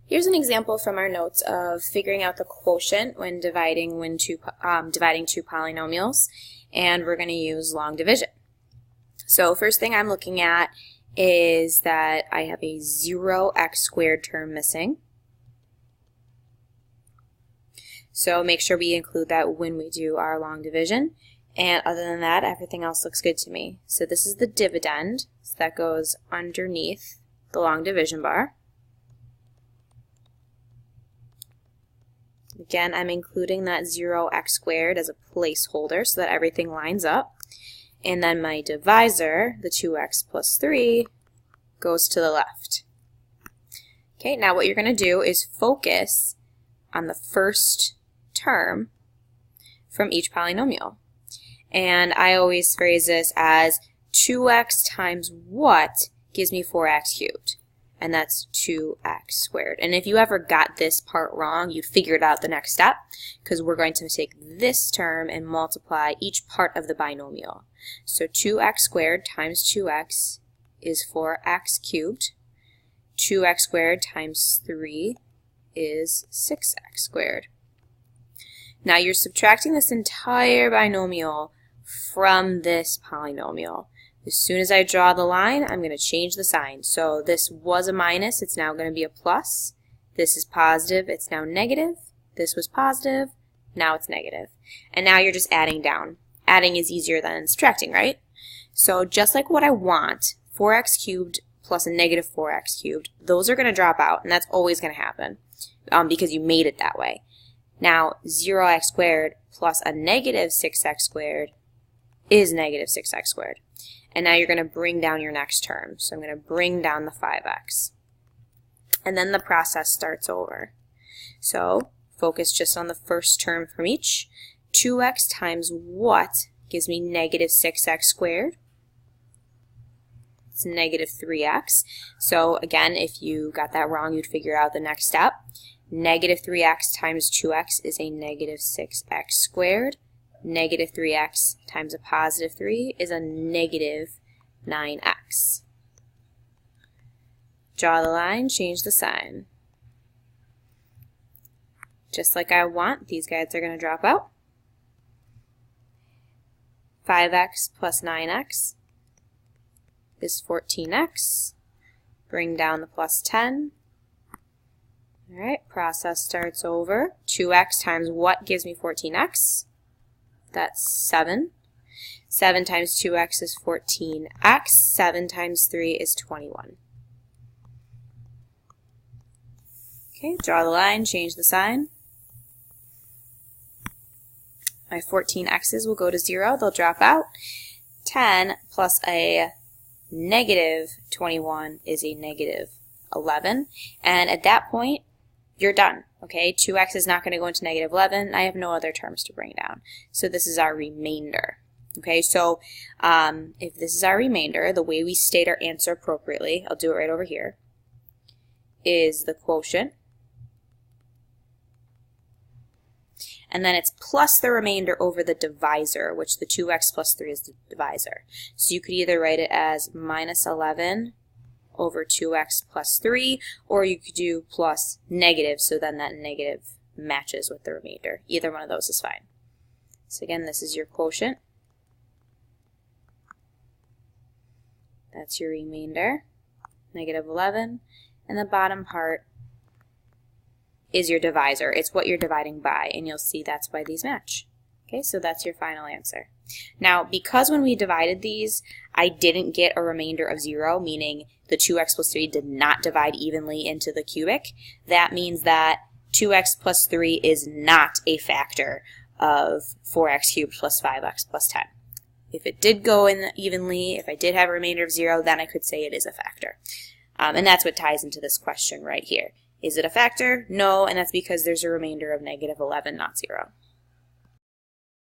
Here's an example from our notes of figuring out the quotient when dividing two polynomials, and we're going to use long division. So first thing I'm looking at is that I have a 0x squared term missing. So make sure we include that when we do our long division. And other than that, everything else looks good to me. So this is the dividend, so that goes underneath the long division bar. Again, I'm including that 0x squared as a placeholder so that everything lines up. And then my divisor, the 2x plus 3, goes to the left. Okay, now what you're going to do is focus on the first term from each polynomial. And I always phrase this as 2x times what gives me 4x cubed. And that's 2x squared. And if you ever got this part wrong, you'd figure it out the next step, because we're going to take this term and multiply each part of the binomial. So 2x squared times 2x is 4x cubed. 2x squared times 3 is 6x squared. Now you're subtracting this entire binomial from this polynomial. As soon as I draw the line, I'm going to change the sign. So this was a minus, it's now going to be a plus. This is positive, it's now negative. This was positive, now it's negative. And now you're just adding down. Adding is easier than subtracting, right? So just like what I want, 4x cubed plus a negative 4x cubed, those are going to drop out, and that's always going to happen because you made it that way. Now 0x squared plus a negative 6x squared is negative 6x squared. And now you're going to bring down your next term. So I'm going to bring down the 5x. And then the process starts over. So focus just on the first term from each. 2x times what gives me negative 6x squared? It's negative 3x. So again, if you got that wrong, you'd figure out the next step. Negative 3x times 2x is a negative 6x squared. Negative 3x times a positive 3 is a negative 9x. Draw the line, change the sign. Just like I want, these guys are going to drop out. 5x plus 9x is 14x. Bring down the plus 10. Alright, process starts over. 2x times what gives me 14x? That's 7. 7 times 2x is 14x. 7 times 3 is 21. Okay, draw the line, change the sign. My 14x's will go to 0. They'll drop out. 10 plus a negative 21 is a negative 11. And at that point, you're done. Okay, 2x is not going to go into negative 11. I have no other terms to bring down. So this is our remainder. Okay, so if this is our remainder, the way we state our answer appropriately, I'll do it right over here, is the quotient. And then it's plus the remainder over the divisor, which the 2x plus 3 is the divisor. So you could either write it as minus 11 over 2x plus 3, or you could do plus negative, so then that negative matches with the remainder. Either one of those is fine. So again, this is your quotient. That's your remainder, negative 11. And the bottom part is your divisor. It's what you're dividing by, and you'll see that's why these match. Okay, so that's your final answer. Now, because when we divided these, I didn't get a remainder of 0, meaning the 2x plus 3 did not divide evenly into the cubic, that means that 2x plus 3 is not a factor of 4x cubed plus 5x plus 10. If it did go in evenly, if I did have a remainder of 0, then I could say it is a factor. And that's what ties into this question right here. Is it a factor? No, and that's because there's a remainder of negative 11, not 0.